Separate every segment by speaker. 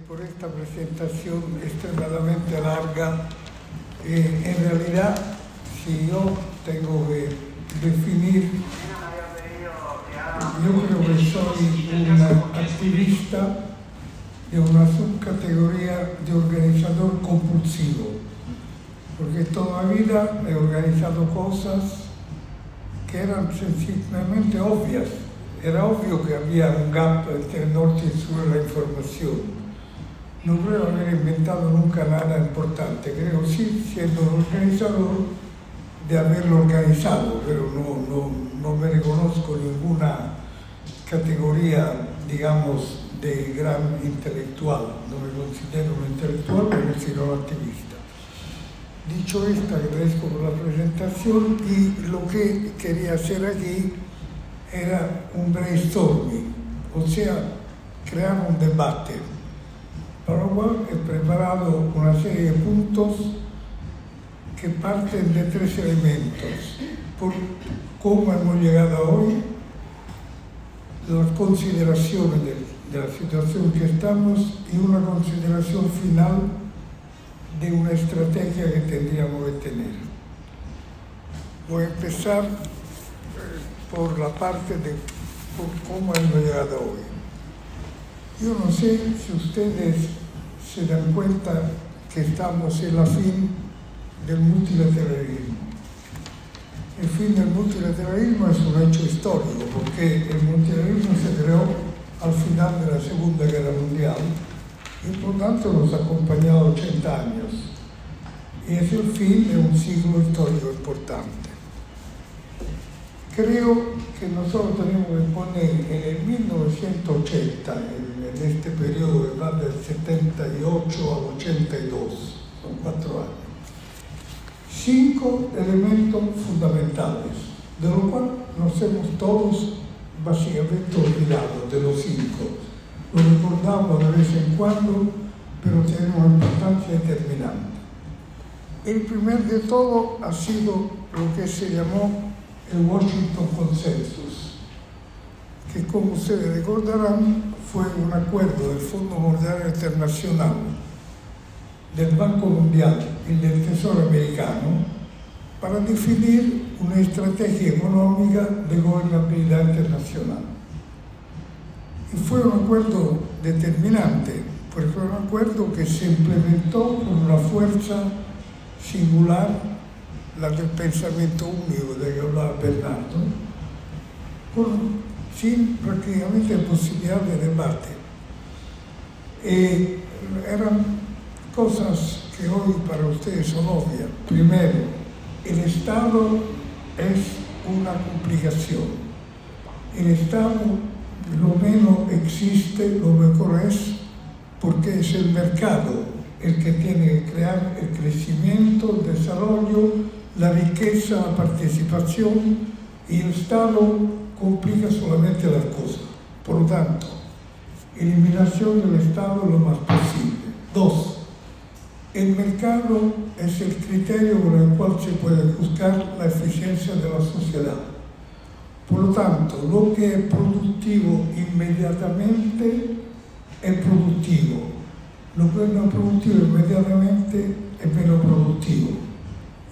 Speaker 1: por esta presentación extremadamente larga. En realidad, si yo tengo que definir, yo creo que soy un activista de una subcategoría de organizador compulsivo, porque toda la vida he organizado cosas que eran sencillamente obvias. Era obvio que había un gap entre el norte y el sur de la información. No creo haber inventado nunca nada importante. Creo sí, siendo organizador, de haberlo organizado, pero no me reconozco ninguna categoría, digamos, de gran intelectual. No me considero un intelectual, pero sí un activista. Dicho esto, agradezco por la presentación y lo que quería hacer aquí era un brainstorming, o sea, crear un debate, para lo cual he preparado una serie de puntos que parten de tres elementos: por cómo hemos llegado a hoy, las consideraciones de la situación que estamos y una consideración final de una estrategia que tendríamos que tener. Voy a empezar por la parte de por cómo hemos llegado hoy. Yo no sé si ustedes se dan cuenta que estamos en la fin del multilateralismo. El fin del multilateralismo es un hecho histórico, porque el multilateralismo se creó al final de la Segunda Guerra Mundial y por tanto nos ha acompañado 80 años. Y es el fin de un siglo histórico importante. Creo que nosotros tenemos que poner en el 1980, en este periodo que va del 78 al 82, son 4 años, 5 elementos fundamentales, de lo cual nos hemos todos básicamente olvidado de los 5. Lo recordamos de vez en cuando, pero tiene una importancia determinante. El primer de todo ha sido lo que se llamó el Washington Consensus, que, como ustedes recordarán, fue un acuerdo del Fondo Monetario Internacional, del Banco Mundial y del Tesoro Americano para definir una estrategia económica de gobernabilidad internacional. Y fue un acuerdo determinante, porque fue un acuerdo que se implementó con una fuerza singular, la del pensamiento único de que hablaba Bernardo, sin prácticamente posibilidad de debate. Eran cosas que hoy para ustedes son obvias. Primero, el Estado es una complicación. El Estado lo menos existe, lo mejor es porque es el mercado el que tiene que crear el crecimiento, el desarrollo, la riqueza, la participación, y el Estado complica solamente las cosas. Por lo tanto, eliminación del Estado lo más posible. 2. El mercado es el criterio con el cual se puede juzgar la eficiencia de la sociedad. Por lo tanto, lo que es productivo inmediatamente es productivo. Lo que no es productivo inmediatamente es menos productivo.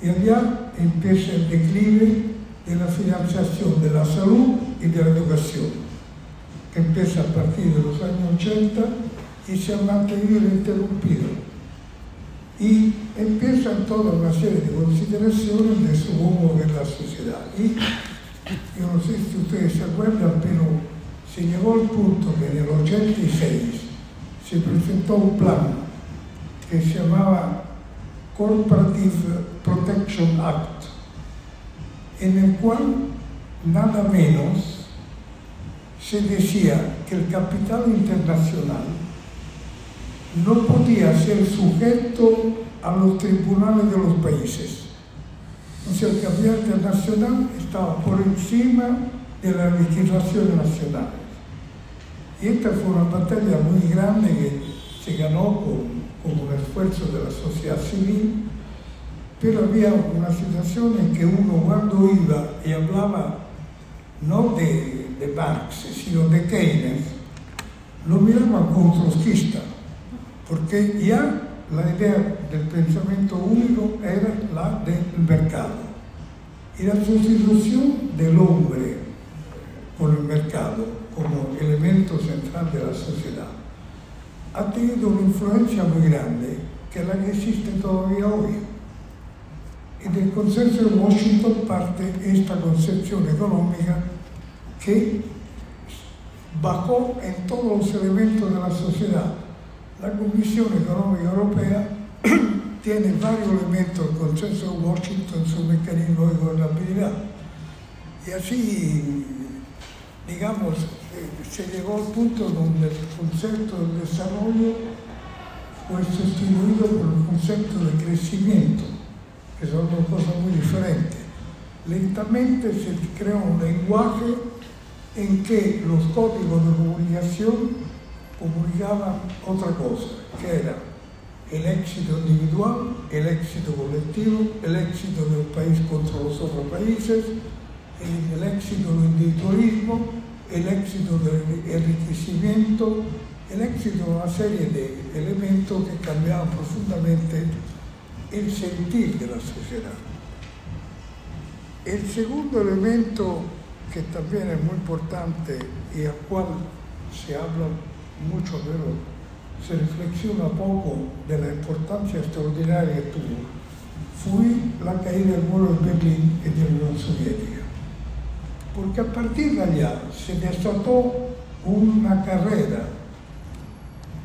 Speaker 1: Y allá empieza el declive de la financiación de la salud y de la educación, que empieza a partir de los años 80 y se ha mantenido interrumpido. Y empiezan toda una serie de consideraciones de su humo en la sociedad. Y yo no sé si ustedes se acuerdan, pero se llegó al punto que en el 86 se presentó un plan que se llamaba Corporative Protection Act, en el cual nada menos se decía que el capital internacional no podía ser sujeto a los tribunales de los países. O sea, el capital internacional estaba por encima de las legislaciones nacionales. Y esta fue una batalla muy grande que se ganó con un esfuerzo de la sociedad civil, pero había una situación en que uno, cuando iba y hablaba no de Marx, sino de Keynes, lo miraban como trotskista. porque ya la idea del pensamiento único era la del mercado. Y la sustitución del hombre con el mercado como elemento central de la sociedad ha tenido una influencia muy grande, que es la que existe todavía hoy. Y del consenso de Washington parte esta concepción económica que bajó en todos los elementos de la sociedad. La Comisión Económica Europea tiene varios elementos del consenso de Washington, su mecanismo de gobernabilidad. Y así, digamos, se llegó al punto donde el concepto del desarrollo fue sustituido por el concepto de crecimiento, que son dos cosas muy diferentes. Lentamente se creó un lenguaje en que los códigos de comunicación comunicaban otra cosa, que era el éxito individual, el éxito colectivo, el éxito del país contra los otros países, el éxito del individualismo, el éxito del enriquecimiento, el éxito de una serie de elementos que cambiaban profundamente el sentir de la sociedad. El segundo elemento que también es muy importante y al cual se habla mucho, pero se reflexiona poco de la importancia extraordinaria que tuvo, fue la caída del muro de Berlín y de la Unión Soviética. Porque a partir de allá se desató una carrera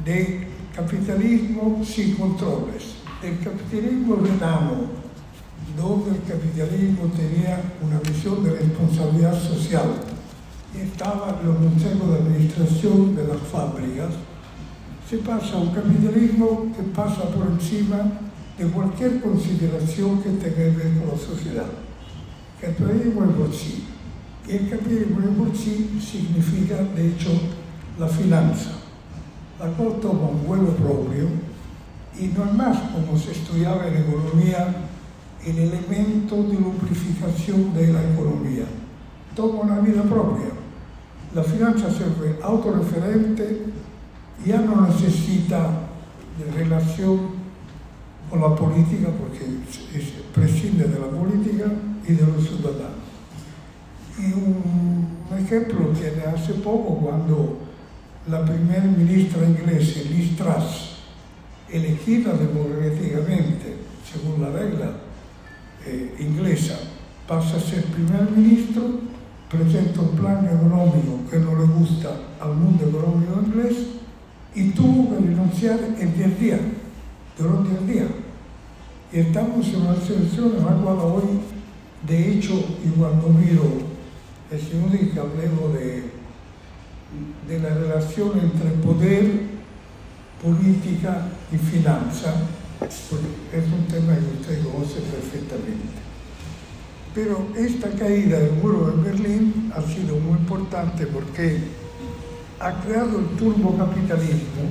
Speaker 1: de capitalismo sin controles, del capitalismo renano, donde el capitalismo tenía una visión de responsabilidad social y estaba en los consejos de administración de las fábricas, se pasa a un capitalismo que pasa por encima de cualquier consideración que tenga que ver con la sociedad. El capitalismo es por sí. Y el capitalismo por sí significa, de hecho, la finanza, la cual toma un vuelo propio y no es más, como se estudiaba en economía, el elemento de lubrificación de la economía. Toma una vida propia. La finanza se vuelve autorreferente, ya no necesita de relación con la política porque prescinde de la política y de los ciudadanos. Y un ejemplo tiene hace poco cuando la primera ministra inglesa, Liz Truss, elegida democráticamente según la regla inglesa, pasa a ser primer ministro, presenta un plan económico que no le gusta al mundo económico inglés y tuvo que renunciar en 10 días, durante 10 días. Y estamos en una situación en la cual hoy, de hecho, y cuando miro, es inútil que hablemos de la relación entre poder, política y finanza, porque es un tema que usted conoce perfectamente. Pero esta caída del muro de Berlín ha sido muy importante porque ha creado el turbocapitalismo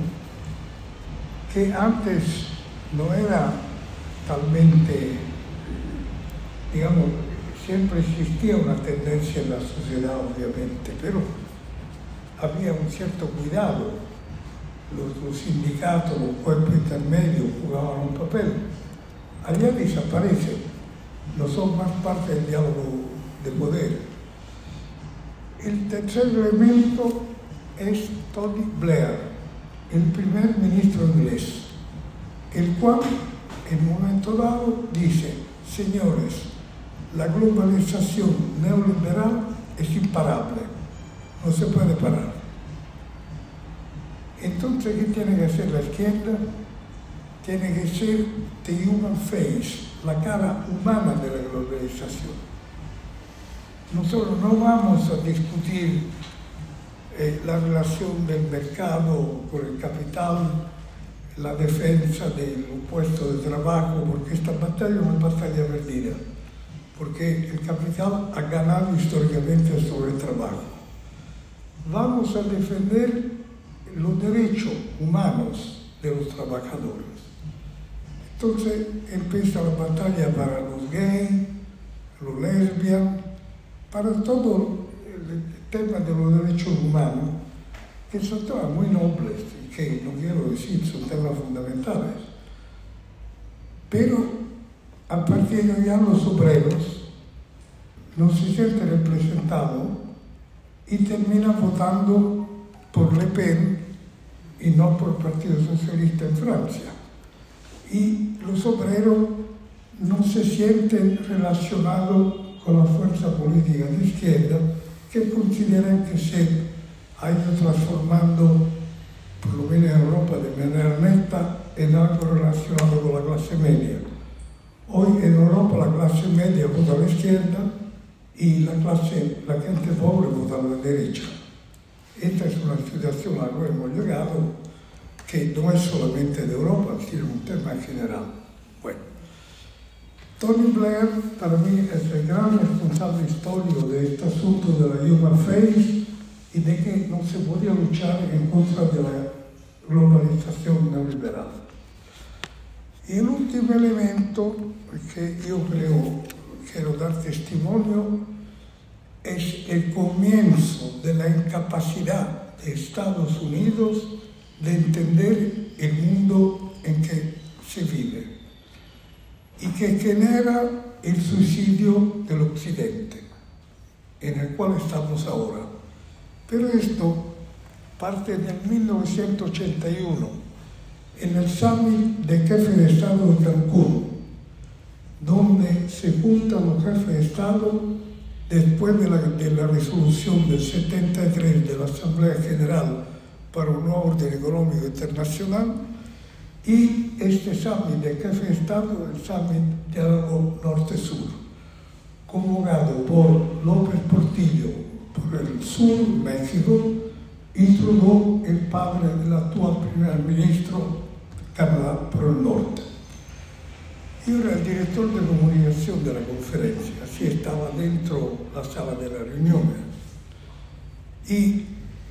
Speaker 1: que antes no era talmente, digamos, siempre existía una tendencia en la sociedad, obviamente, pero había un cierto cuidado. Los sindicatos, los cuerpos intermedios jugaban un papel. Allá desaparecen, no son más parte del diálogo de poder. El tercer elemento es Tony Blair, el primer ministro inglés, el cual en un momento dado dice: señores, la globalización neoliberal es imparable, no se puede parar. Entonces, ¿qué tiene que hacer la izquierda? Tiene que ser the human face, la cara humana de la globalización. Nosotros no vamos a discutir la relación del mercado con el capital, la defensa del puesto de trabajo, porque esta batalla es una batalla perdida, porque el capital ha ganado históricamente sobre el trabajo. Vamos a defender los derechos humanos de los trabajadores. Entonces empieza la batalla para los gays, los lesbianas, para todo el tema de los derechos humanos, que son temas muy nobles y que, no quiero decir, son temas fundamentales. Pero a partir de allá los obreros no se sienten representados y terminan votando por Le Pen y no por el Partido Socialista en Francia. Y los obreros no se sienten relacionados con la fuerza política de izquierda, que consideran que se ha ido transformando, por lo menos en Europa, de manera neta en algo relacionado con la clase media. Hoy en Europa la clase media vota a la izquierda y la gente pobre vota a la derecha. Esta es una situación a la cual hemos llegado, que no es solamente de Europa, sino un tema en general. Bueno, Tony Blair para mí es el gran responsable histórico de este asunto de la human face y de que no se podía luchar en contra de la globalización neoliberal. Y el último elemento que yo quiero dar testimonio es el comienzo de la incapacidad de Estados Unidos de entender el mundo en que se vive y que genera el suicidio del Occidente, en el cual estamos ahora. Pero esto parte del 1981, en el Summit de Jefes de Estado de Cancún, donde se juntan los jefes de Estado después de la resolución del 73 de la Asamblea General para un nuevo orden económico internacional, y este Summit de Jefes de Estado, el Summit Diálogo Norte-Sur, convocado por López Portillo por el sur, México, y Trudeau, el padre del actual primer ministro, Canadá, por el norte. Yo era el director de comunicación de la conferencia, así estaba dentro la sala de las reuniones. Y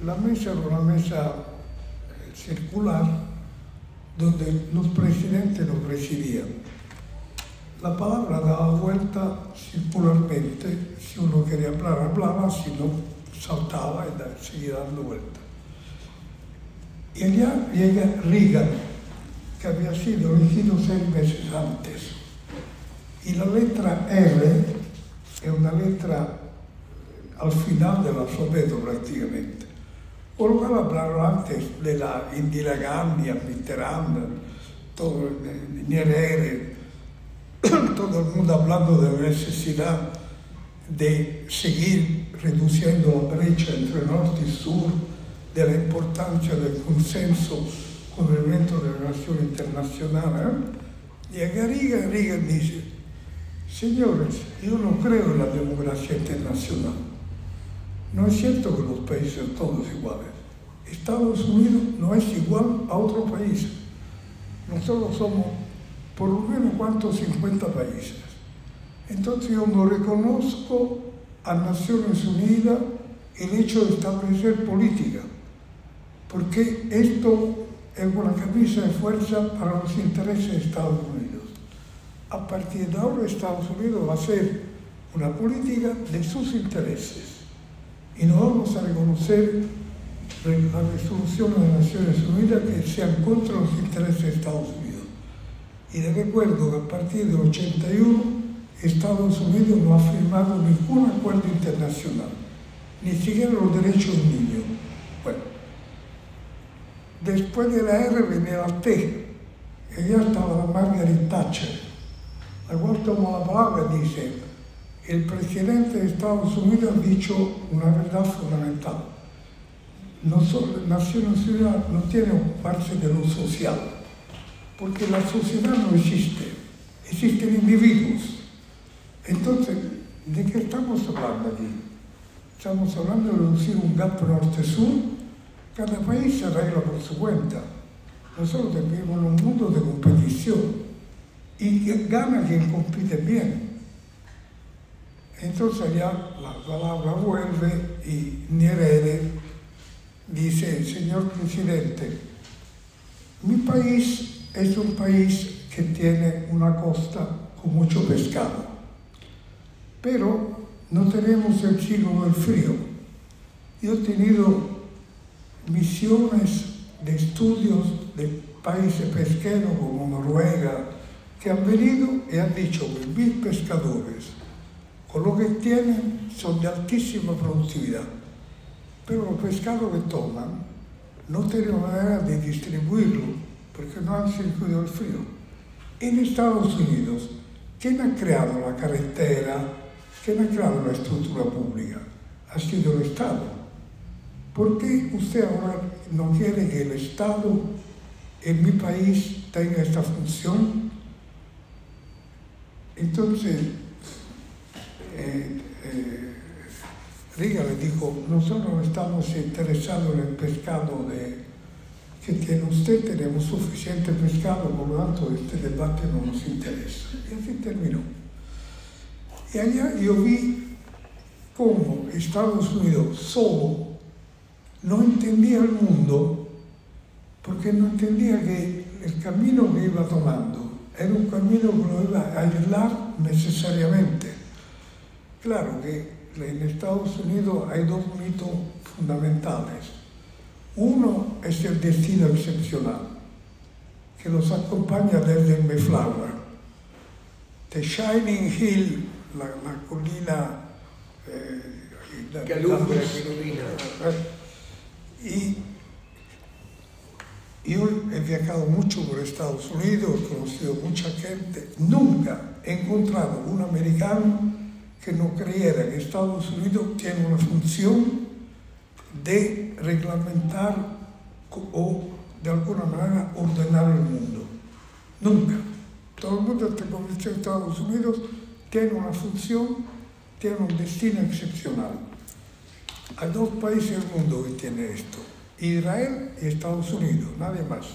Speaker 1: la mesa era una mesa circular donde los presidentes no presidían. La palabra daba vuelta circularmente, si uno quería hablar, hablaba, si no, saltaba y seguía dando vuelta. Y allá llega Reagan, que había sido elegido 6 meses antes. Y la letra R es una letra al final del alfabeto prácticamente. Por lo cual hablaron antes de la Indira Gandhi, Mitterrand, todo Nyerere, todo el mundo hablando de la necesidad de seguir reduciendo la brecha entre norte y sur, de la importancia del consenso con el evento de relación internacional. Y a Reagan dice: señores, yo no creo en la democracia internacional. No es cierto que los países son todos iguales. Estados Unidos no es igual a otros países. Nosotros somos por lo menos 50 países. Entonces yo no reconozco a Naciones Unidas el hecho de establecer política, porque esto es una camisa de fuerza para los intereses de Estados Unidos. A partir de ahora Estados Unidos va a hacer una política de sus intereses y no vamos a reconocer las resoluciones de Naciones Unidas que sean contra los intereses de Estados Unidos. Y les recuerdo que a partir del 81 Estados Unidos no ha firmado ningún acuerdo internacional, ni siquiera los derechos del niño. Bueno, después de la R venía la T, y ya estaba la Margaret Thatcher, la cual tomó la palabra y dice: el presidente de Estados Unidos ha dicho una verdad fundamental. Naciones Unidas no tiene que ocuparse de lo social, porque la sociedad no existe, existen individuos. Entonces, ¿de qué estamos hablando aquí? Estamos hablando de reducir un gap norte-sur. Cada país se arregla por su cuenta. Nosotros vivimos en un mundo de competición y gana quien compite bien. Entonces ya la palabra vuelve y Nyerere dice: señor presidente, mi país es un país que tiene una costa con mucho pescado, pero no tenemos el ciclo del frío. Yo he tenido misiones de estudios de países pesqueros como Noruega, que han venido y han dicho que mis pescadores, con lo que tienen, son de altísima productividad, pero los pescados que toman no tienen manera de distribuirlo porque no han circuito del frío. En Estados Unidos, ¿quién ha creado la carretera? ¿Quién ha creado la estructura pública? Ha sido el Estado. ¿Por qué usted ahora no quiere que el Estado en mi país tenga esta función? Entonces, Riga le dijo, nosotros estamos interesados en el pescado que tiene usted, tenemos suficiente pescado, por lo tanto este debate no nos interesa. Y así terminó. Y allá yo vi cómo Estados Unidos solo no entendía el mundo, porque no entendía que el camino que iba tomando era un camino que lo iba a aislar necesariamente. Claro que en Estados Unidos hay dos mitos fundamentales. Uno es el destino excepcional, que los acompaña desde el Mayflower. The Shining Hill, la colina
Speaker 2: que alumbra, que ilumina.
Speaker 1: Y yo he viajado mucho por Estados Unidos, he conocido mucha gente. Nunca he encontrado un americano que no creyera que Estados Unidos tiene una función de reglamentar o de alguna manera ordenar el mundo. Nunca. Todo el mundo está convencido que Estados Unidos tiene una función, tiene un destino excepcional. Hay dos países del mundo que tienen esto, Israel y Estados Unidos, nadie más.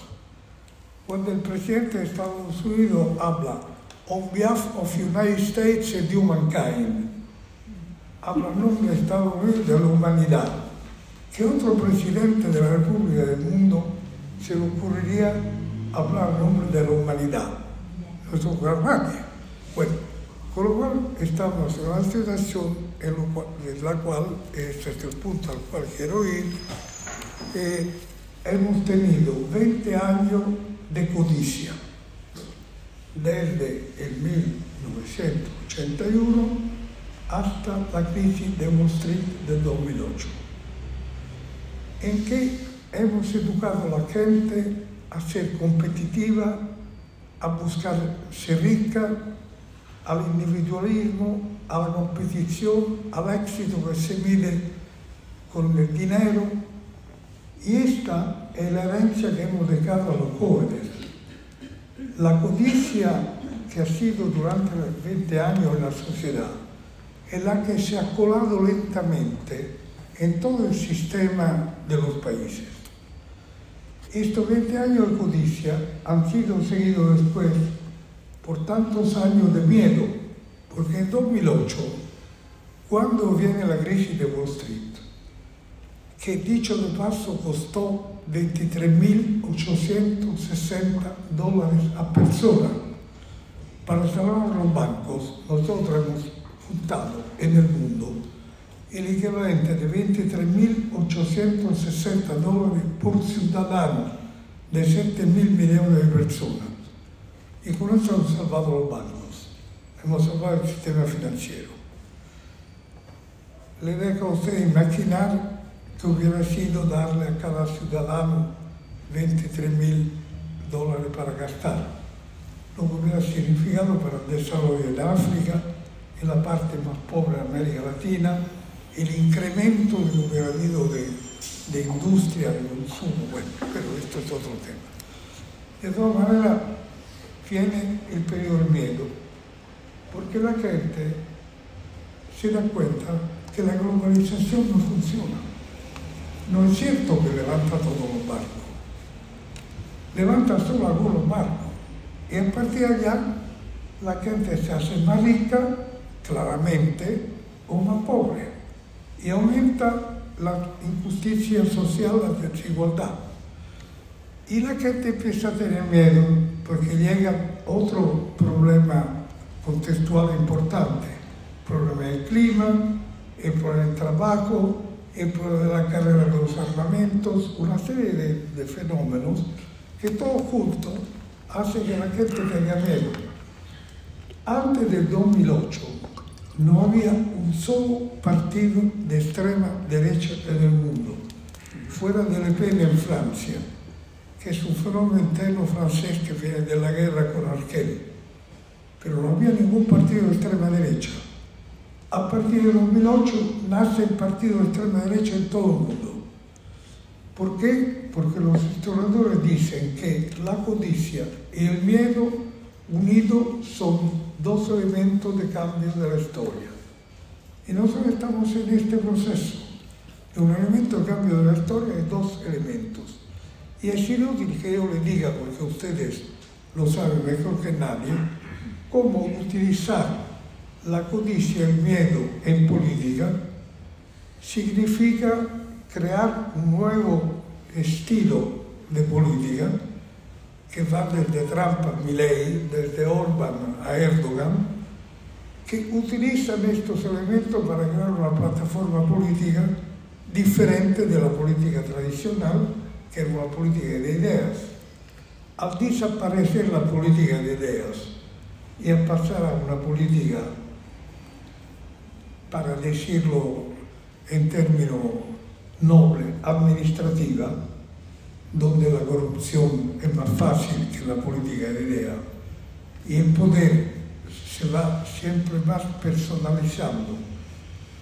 Speaker 1: Cuando el presidente de Estados Unidos habla on behalf of United States and humankind, habla en nombre de Estados Unidos de la humanidad. ¿Qué otro presidente de la República del mundo se le ocurriría hablar en nombre de la humanidad? No se ocurre a nadie. Bueno, con lo cual estamos en una situación en la cual, este es el punto al cual quiero ir, hemos tenido 20 años de codicia, desde el 1981 hasta la crisis de Wall Street del 2008, en que hemos educado a la gente a ser competitiva, a buscar ser rica, al individualismo, a la competición, al éxito que se mide con el dinero. Y esta es la herencia que hemos dejado a los jóvenes. La codicia que ha sido durante 20 años en la sociedad es la que se ha colado lentamente en todo el sistema de los países. Estos 20 años de codicia han sido seguidos después por tantos años de miedo, porque en 2008, cuando viene la crisis de Wall Street, que dicho de paso costó $23.860 a persona para salvar los bancos, nosotros hemos juntado en el mundo el equivalente de $23.860 por ciudadano de 7.000 millones de personas. Y con eso hemos salvado los bancos, hemos salvado el sistema financiero. Le dejo a usted imaginar que hubiera sido darle a cada ciudadano $23.000 para gastar. Lo que hubiera significado para el desarrollo de África, en la parte más pobre de América Latina, el incremento que hubiera habido de industria, de consumo. Bueno, pero esto es otro tema. De todas maneras, viene el periodo del miedo, porque la gente se da cuenta que la globalización no funciona. No es cierto que levanta todos los barcos, levanta solo algunos barcos, y a partir de allá la gente se hace más rica, claramente, o más pobre, y aumenta la injusticia social, la desigualdad. Y la gente empieza a tener miedo porque llega otro problema contextual importante, el problema del clima, el problema del trabajo, el problema de la carrera de los armamentos, una serie de fenómenos que todo junto hace que la gente tenga miedo. Antes del 2008 no había un solo partido de extrema derecha en el mundo, fuera de Le Pen en Francia, que es un fenómeno interno francés que viene de la guerra con Arquel. Pero no había ningún partido de extrema derecha. A partir del 2008 nace el partido de extrema derecha en todo el mundo. ¿Por qué? Porque los historiadores dicen que la codicia y el miedo unidos son dos elementos de cambio de la historia. Y nosotros estamos en este proceso. Un elemento de cambio de la historia hay dos elementos. Y es inútil que yo le diga, porque ustedes lo saben mejor que nadie, cómo utilizar la codicia y el miedo en política significa crear un nuevo estilo de política que va desde Trump a Milei, desde Orbán a Erdogan, que utilizan estos elementos para crear una plataforma política diferente de la política tradicional, que era una política de ideas. Al desaparecer la política de ideas y a pasar a una política, para decirlo en términos nobles, administrativa, donde la corrupción es más fácil que la política de ideas, y el poder se va siempre más personalizando,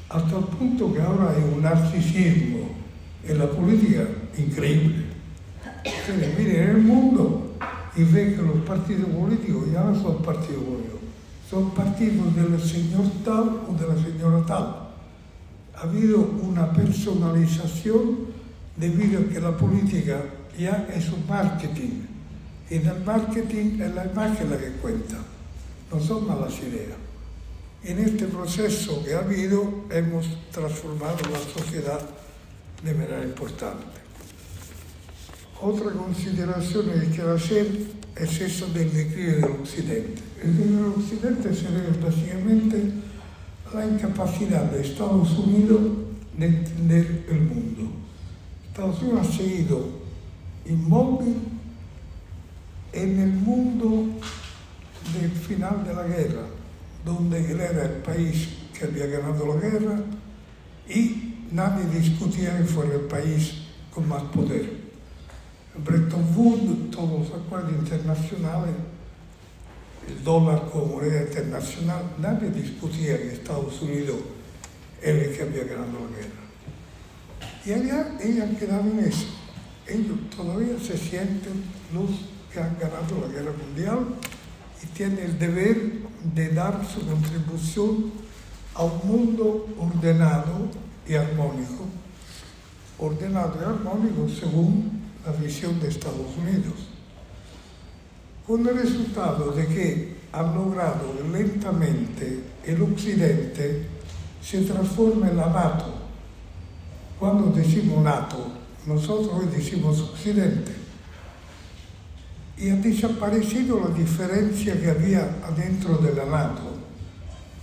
Speaker 1: hasta el punto que ahora hay un narcisismo en la política increíble. Ustedes miren el mundo y ven que los partidos políticos ya no son partidos políticos, son partidos del señor tal o de la señora tal. Ha habido una personalización debido a que la política ya es un marketing, y en el marketing es la imagen la que cuenta, no son malas ideas. En este proceso que ha habido hemos transformado la sociedad de manera importante. Otra consideración que quiero hacer es esa del declive del Occidente. El declive del Occidente se debe básicamente a la incapacidad de Estados Unidos de entender el mundo. Estados Unidos ha seguido inmóvil en el mundo del final de la guerra, donde él era el país que había ganado la guerra y nadie discutía que fuera el país con más poder. Bretton Woods, todos los acuerdos internacionales, el dólar como moneda internacional, nadie discutía que Estados Unidos era el que había ganado la guerra. Y allá ellos han quedado en eso. Ellos todavía se sienten los que han ganado la guerra mundial y tienen el deber de dar su contribución a un mundo ordenado y armónico según la visión de Estados Unidos, con el resultado de que han logrado lentamente el Occidente se transforma en la NATO. Cuando decimos NATO, nosotros hoy decimos Occidente, y ha desaparecido la diferencia que había adentro de la NATO.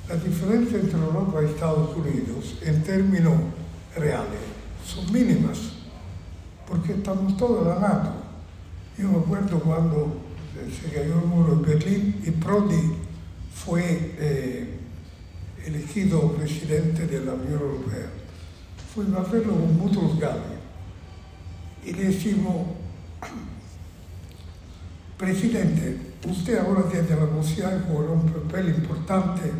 Speaker 1: La diferencia entre Europa y Estados Unidos en términos reales son mínimas, porque estamos todos en la NATO. Yo me acuerdo cuando se cayó el muro de Berlín y Prodi fue elegido presidente de la Unión Europea. Fuimos a verlo con Boutros Ghali y le decimos: Presidente, usted ahora tiene la posibilidad de jugar un papel importante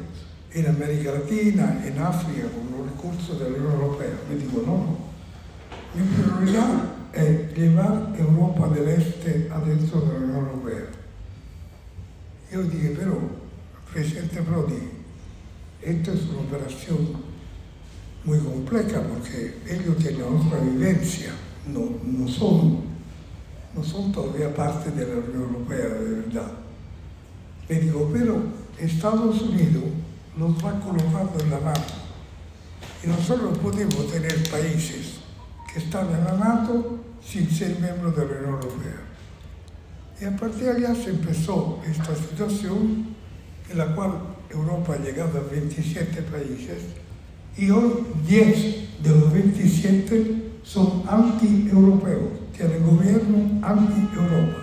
Speaker 1: en América Latina, en África, con los recursos de la Unión Europea. Me digo: no, mi prioridad es llevar Europa del Este adentro de la Unión Europea. Yo dije: pero, presidente Prodi, esto es una operación muy compleja porque ellos tienen otra vivencia, no son todavía parte de la Unión Europea de verdad. Le digo: pero Estados Unidos nos va colocando en la NATO y nosotros podemos tener países que están en la NATO sin ser miembros de la Unión Europea. Y a partir de allá se empezó esta situación en la cual Europa ha llegado a 27 países Y hoy 10 de los 27 son anti-europeos, tienen gobierno anti-Europa.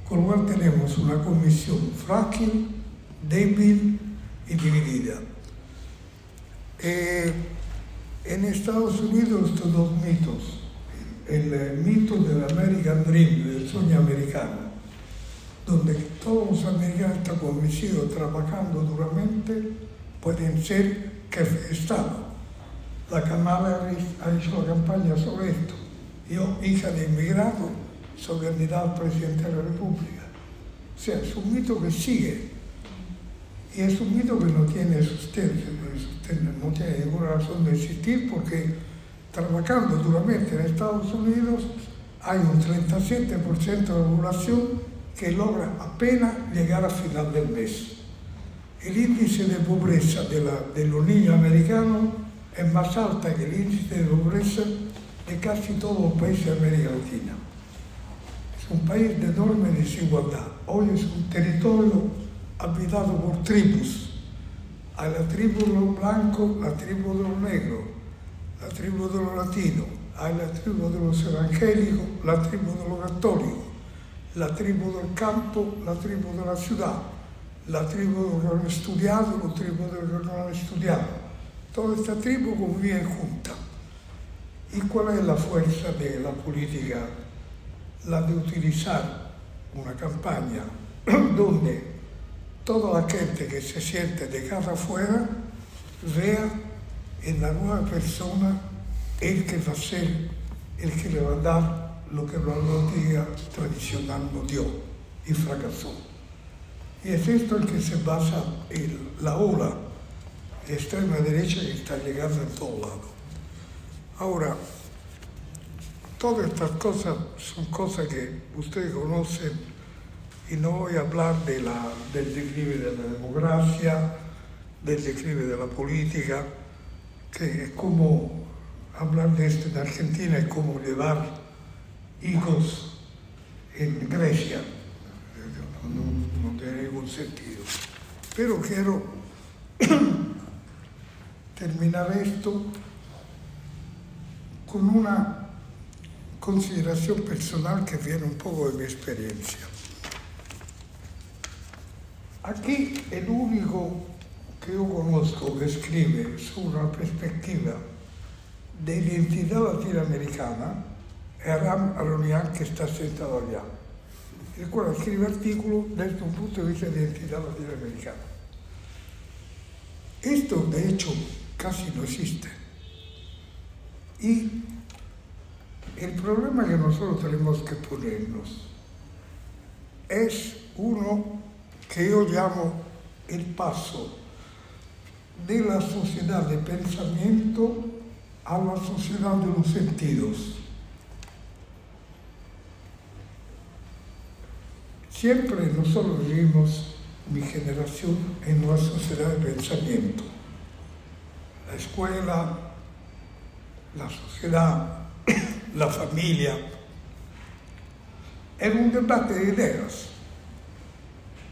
Speaker 1: Con lo cual tenemos una comisión frágil, débil y dividida. En Estados Unidos estos dos mitos, el mito del American Dream, del sueño americano, donde todos los americanos están convencidos, trabajando duramente, pueden ser jefe de Estado. La Kamala Harris ha hecho la campaña sobre esto. Yo, hija de inmigrado, soy candidato al presidente de la República. O sea, es un mito que sigue. Y es un mito que no tiene sustento, no tiene ninguna razón de existir, porque trabajando duramente en Estados Unidos hay un 37% de la población que logra apenas llegar a final del mes. El índice de pobreza de los niños americanos es más alta que el índice de pobreza de casi todos los países de América Latina. Es un país de enorme desigualdad. Hoy es un territorio habitado por tribus. Hay la tribu de los blancos, la tribu de los negros, la tribu de los latinos, hay la tribu de los evangélicos, la tribu de los católicos, la tribu del campo, la tribu de la ciudad, la tribu de los que han estudiado, la tribu de los que no han estudiado. Toda esta tribu conviven juntas. ¿Y cuál es la fuerza de la política? La de utilizar una campaña donde toda la gente que se siente dejada afuera vea en la nueva persona el que va a ser, el que le va a dar lo que la política tradicional no dio y fracasó. Y es esto el que se basa en la ola de extrema derecha que está llegando en todo lado. Ahora, todas estas cosas son cosas que ustedes conocen y no voy a hablar del declive de la democracia, del declive de la política, que es como hablar de esto en Argentina, es como llevar hijos en Grecia. No tiene ningún sentido. Pero quiero terminar esto con una consideración personal que viene un poco de mi experiencia. Aquí el único que yo conozco que escribe sobre una perspectiva de identidad latinoamericana es Aram Aronian, que está sentado allá, el cual escribe artículos desde un punto de vista de identidad latinoamericana. Esto, de hecho, casi no existe. Y el problema que nosotros tenemos que ponernos es uno que yo llamo el paso de la sociedad de pensamiento a la sociedad de los sentidos. Siempre nosotros vivimos, mi generación, en una sociedad de pensamiento. La escuela, la sociedad, la familia. Era un debate de ideas.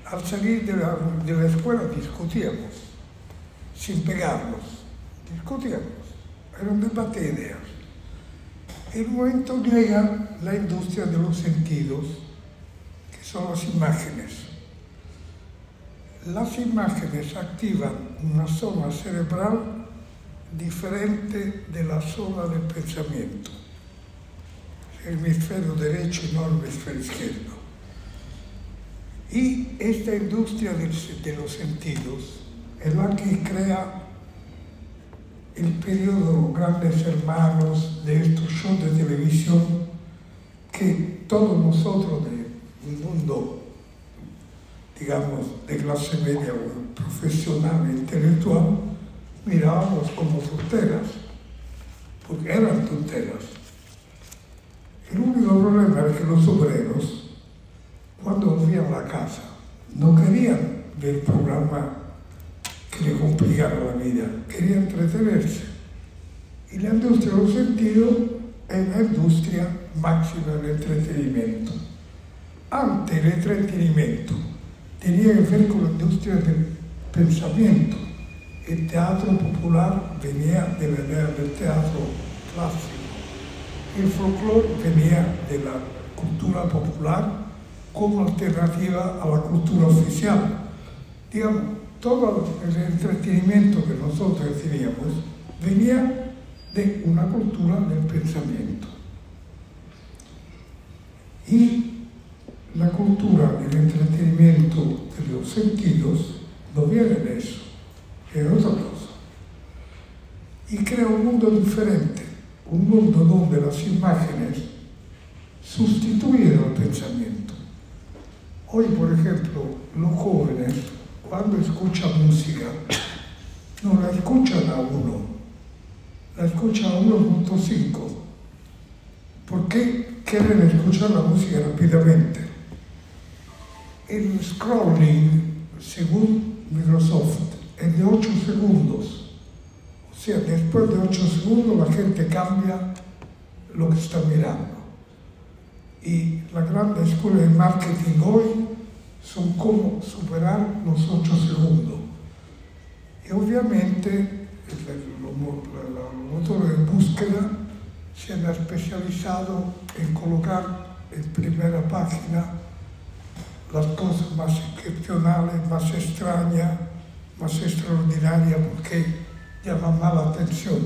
Speaker 1: Al salir de la escuela discutíamos, sin pegarnos, discutíamos. Era un debate de ideas. En un momento llega la industria de los sentidos, que son las imágenes. Las imágenes activan una zona cerebral diferente de la zona del pensamiento. El hemisferio derecho y no el hemisferio izquierdo. Y esta industria de los sentidos es la que crea el periodo de los grandes hermanos, de estos shows de televisión que todos nosotros del mundo, digamos, de clase media o profesional e intelectual, mirábamos como tonteras, porque eran tonteras. El único problema es que los obreros, cuando volvían a la casa, no querían ver programas que le complicaran la vida, querían entretenerse. Y la industria de los sentidos es la industria máxima del entretenimiento. Antes el entretenimiento tenía que ver con la industria del pensamiento. el teatro popular venía del teatro clásico. El folclore venía de la cultura popular como alternativa a la cultura oficial. Digamos, todo el entretenimiento que nosotros teníamos venía de una cultura del pensamiento. Y la cultura del entretenimiento de los sentidos no viene de eso, es otra cosa. Y crea un mundo diferente, un mundo donde las imágenes sustituyen al pensamiento. Hoy, por ejemplo, los jóvenes, cuando escuchan música, no la escuchan a 1, la escuchan a 1.5. ¿Por qué quieren escuchar la música rápidamente? El scrolling, según Microsoft, es de 8 segundos. O sea, después de 8 segundos la gente cambia lo que está mirando. Y las grandes escuelas de marketing hoy son como superar los 8 segundos. Y obviamente los motores de búsqueda se han especializado en colocar en primera página las cosas más excepcionales, más extrañas, más extraordinarias, porque llaman más la atención.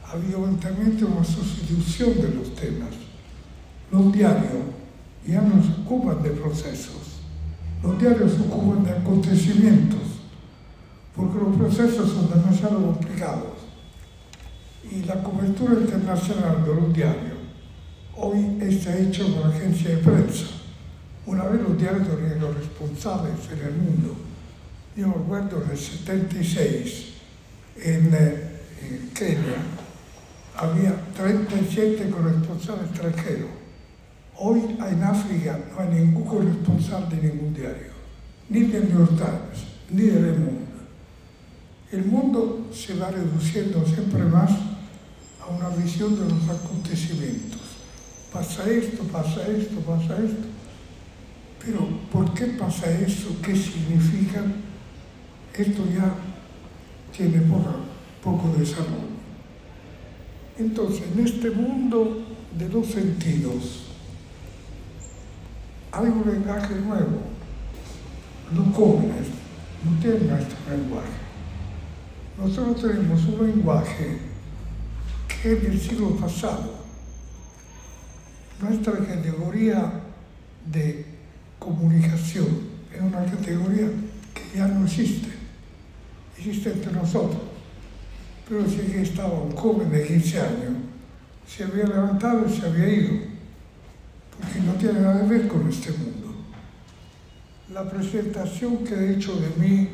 Speaker 1: Ha habido lentamente una sustitución de los temas. Los diarios ya no se ocupan de procesos, los diarios se ocupan de acontecimientos, porque los procesos son demasiado complicados. Y la cobertura internacional de los diarios hoy está hecha por la agencia de prensa. Una vez los diarios tenían corresponsales en el mundo. Yo me acuerdo en el 76, en Kenia, había 37 corresponsales extranjeros. Hoy en África no hay ningún corresponsal de ningún diario, ni del New York Times, ni de Le Monde. El mundo se va reduciendo siempre más a una visión de los acontecimientos. Pasa esto, pasa esto, pasa esto. Pero, ¿por qué pasa eso? ¿Qué significa? Esto ya tiene poco desarrollo. Entonces, en este mundo de los sentidos, hay un lenguaje nuevo. Los jóvenes no tienen nuestro lenguaje. Nosotros tenemos un lenguaje que es del siglo pasado. Nuestra categoría de comunicación es una categoría que ya no existe. Existe entre nosotros. Pero si aquí estaba un joven de 15 años, se había levantado y se había ido, porque no tiene nada que ver con este mundo. La presentación que ha hecho de mí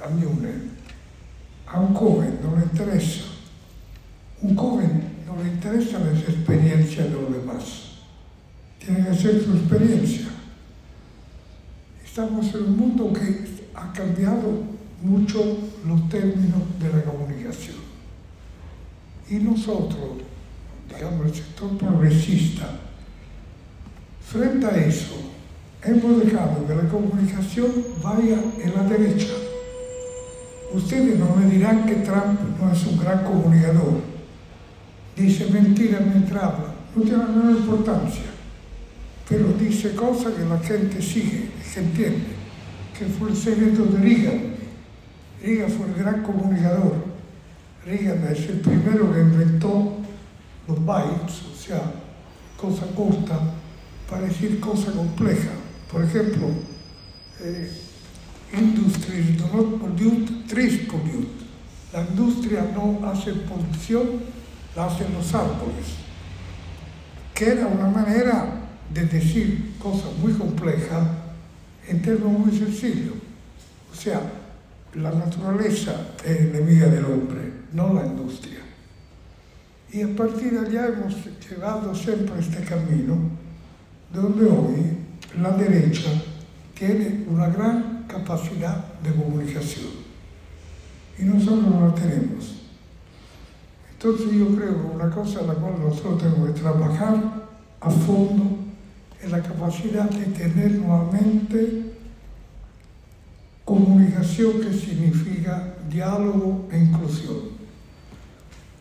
Speaker 1: a Miune, a un joven no le interesa. Un joven no le interesan las experiencias de los demás. Tiene que ser su experiencia. Estamos en un mundo que ha cambiado mucho los términos de la comunicación. Y nosotros, digamos, el sector progresista, frente a eso, hemos dejado que la comunicación vaya en la derecha. Ustedes no me dirán que Trump no es un gran comunicador. Dice mentiras mientras habla. No tiene ninguna importancia. Pero dice cosas que la gente sigue, que entiende. Que fue el secreto de Reagan. Reagan fue el gran comunicador. Reagan es el primero que inventó los bytes, o sea, cosas cortas, para decir cosas complejas. Por ejemplo, industries do not pollute, trees pollute. La industria no hace polución, la hacen los árboles. Que era una manera de decir cosas muy complejas en términos muy sencillos. O sea, la naturaleza es enemiga del hombre, no la industria. Y a partir de allá hemos llevado siempre este camino, donde hoy la derecha tiene una gran capacidad de comunicación y nosotros no la tenemos. Entonces yo creo que una cosa en la cual nosotros tenemos que trabajar a fondo es la capacidad de tener nuevamente comunicación que significa diálogo e inclusión.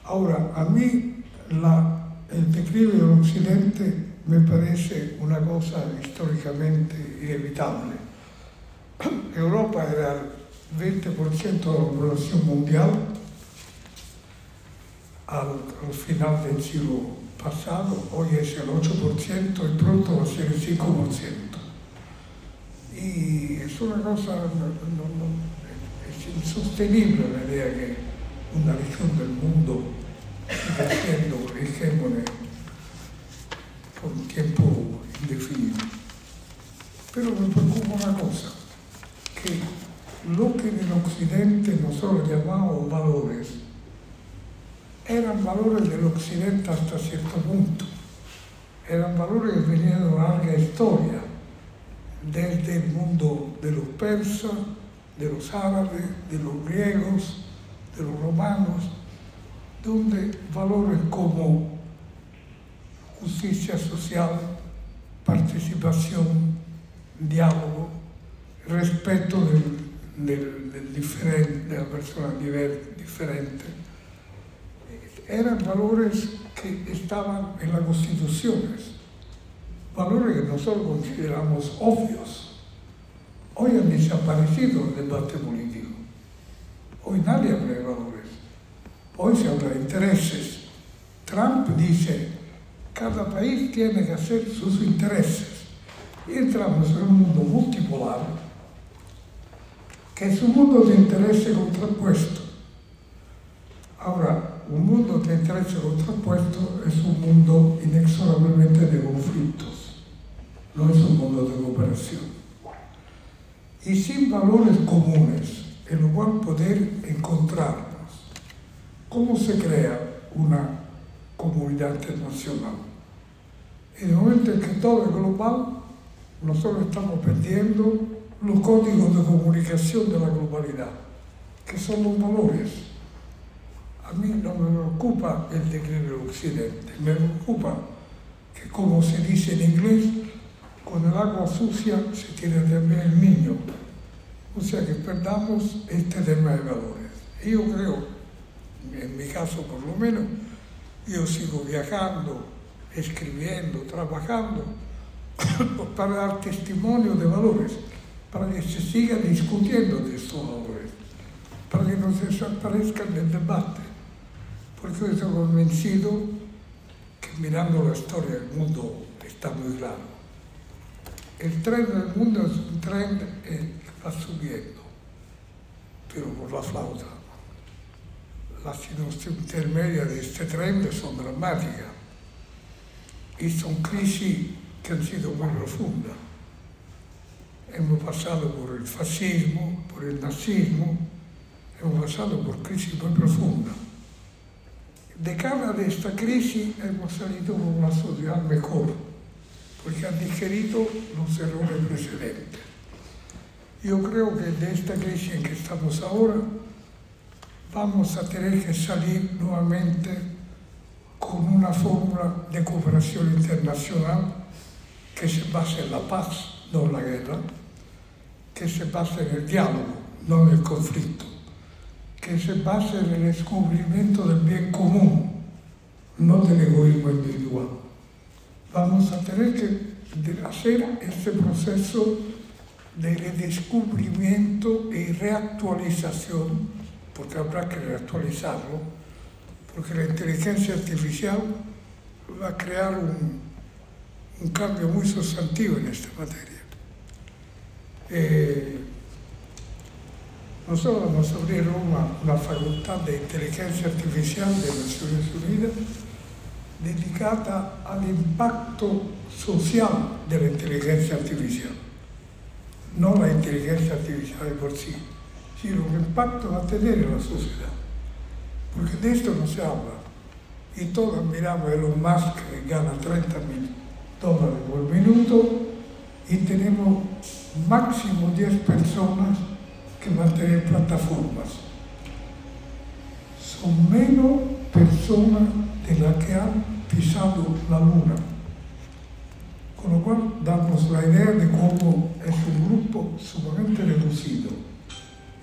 Speaker 1: Ahora, a mí el declive del Occidente me parece una cosa históricamente inevitable. Europa era el 20% de la población mundial al final del siglo pasado, hoy es el 8% y pronto va a ser el 5%. Y es una cosa, es insostenible la idea que una región del mundo siga siendo hegemone por un tiempo indefinido. Pero me preocupa una cosa, que lo que en el Occidente nosotros llamamos valores, eran valores del Occidente hasta cierto punto. Eran valores que venían de una larga historia, desde el mundo de los persas, de los árabes, de los griegos, de los romanos, donde valores como justicia social, participación, diálogo, respeto del diferente, de la persona diferente, eran valores que estaban en las constituciones, valores que nosotros consideramos obvios. Hoy han desaparecido el debate político. Hoy nadie habla de valores. Hoy se habla de intereses. Trump dice, cada país tiene que hacer sus intereses. Y entramos en un mundo multipolar, que es un mundo de intereses contrapuestos. Ahora, un mundo de intereses contrapuestos es un mundo inexorablemente de conflictos, no es un mundo de cooperación. Y sin valores comunes, en los cuales poder encontrarnos, ¿cómo se crea una comunidad internacional? En el momento en que todo es global, nosotros estamos perdiendo los códigos de comunicación de la globalidad, que son los valores. A mí no me preocupa el declive del Occidente, me preocupa que, como se dice en inglés, con el agua sucia se tira también el niño. O sea que perdamos este tema de valores. Y yo creo, en mi caso por lo menos, yo sigo viajando, escribiendo, trabajando, para dar testimonio de valores, para que se siga discutiendo de estos valores, para que no se desaparezcan del debate. Porque yo estoy convencido que mirando la historia del mundo está muy claro. El tren del mundo es un tren que va subiendo, pero por la flauta. Las situaciones intermedias de este tren son dramáticas y son crisis que han sido muy profundas. Hemos pasado por el fascismo, por el nazismo, hemos pasado por crisis muy profundas. De cada de esta crisis hemos salido con una sociedad mejor, porque han digerido los errores precedentes. Yo creo que de esta crisis en que estamos ahora vamos a tener que salir nuevamente con una fórmula de cooperación internacional que se base en la paz, no en la guerra, que se base en el diálogo, no en el conflicto, que se base en el descubrimiento del bien común, no del egoísmo individual. Vamos a tener que hacer este proceso de redescubrimiento y reactualización, porque habrá que reactualizarlo, porque la inteligencia artificial va a crear un cambio muy sustantivo en esta materia. Nosotros vamos a abrir una facultad de inteligencia artificial de Naciones Unidas dedicada al impacto social de la inteligencia artificial. No la inteligencia artificial de por sí, sino el impacto va a tener en la sociedad. Porque de esto no se habla. Y todos miramos a Elon Musk, que gana $30.000 por minuto, y tenemos máximo 10 personas que van a tener plataformas. Son menos personas de las que han pisado la luna. Con lo cual damos la idea de cómo es un grupo sumamente reducido.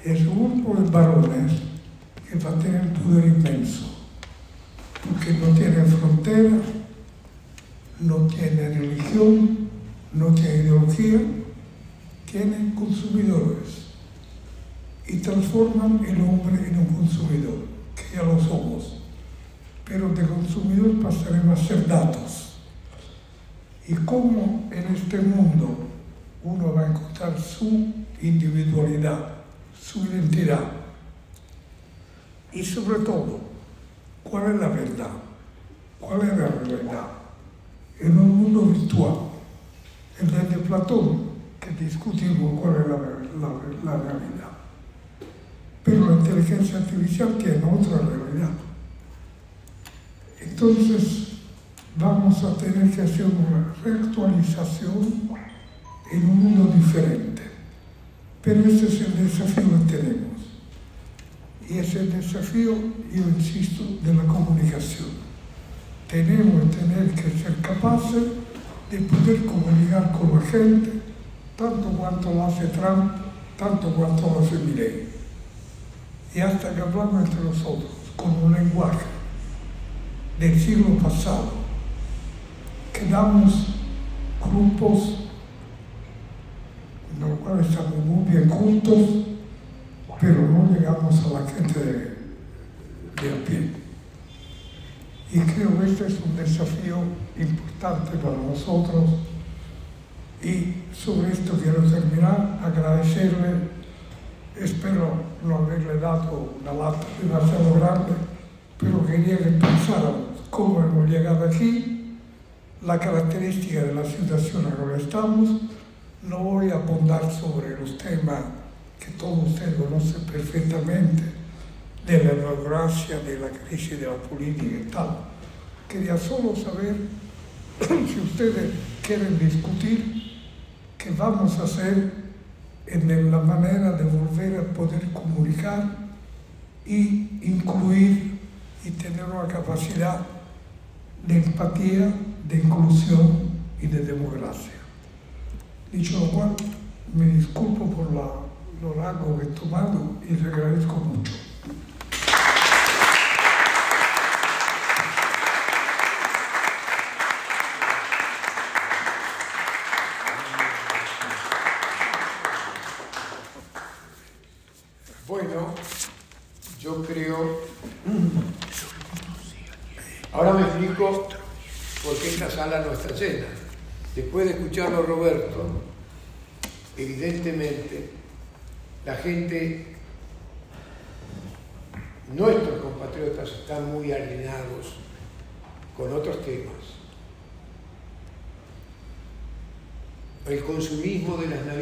Speaker 1: es un grupo de varones que va a tener un poder inmenso, porque no tienen fronteras, no tienen religión, no tienen ideología, tienen consumidores y transforman el hombre en un consumidor, que ya lo somos, pero de consumidor pasaremos a ser datos. Y cómo en este mundo uno va a encontrar su individualidad, su identidad, y sobre todo, ¿cuál es la verdad? ¿Cuál es la realidad? En un mundo virtual, el de Platón, que discutimos cuál es la realidad. Pero la inteligencia artificial tiene otra realidad. Entonces, vamos a tener que hacer una reactualización en un mundo diferente. Pero ese es el desafío que tenemos. Y es el desafío, yo insisto, de la comunicación. Tenemos que tener que ser capaces de poder comunicar con la gente, tanto cuanto lo hace Trump, tanto cuanto lo hace Milei. Y hasta que hablamos entre nosotros, con un lenguaje del siglo pasado, que damos grupos en los cuales estamos muy bien juntos, pero no llegamos a la gente de a pie. Y creo que este es un desafío importante para nosotros. Y sobre esto quiero terminar, agradecerle, espero no haberle dado una lata demasiado grande, pero quería que pensáramos cómo hemos llegado aquí, la característica de la situación en la que estamos. No voy a abundar sobre los temas que todos ustedes conocen perfectamente, de la democracia, de la crisis de la política y tal. Quería solo saber si ustedes quieren discutir qué vamos a hacer en la manera de volver a poder comunicar y incluir y tener una capacidad de empatía, de inclusión y de democracia. Dicho lo cual, me disculpo por lo largo que he tomado y le agradezco mucho.
Speaker 2: Bueno, yo creo... Ahora me explico por qué esta sala no está llena. Después de escucharlo a Roberto, evidentemente, la gente, nuestros compatriotas, están muy alineados con otros temas. El consumismo de las navidades.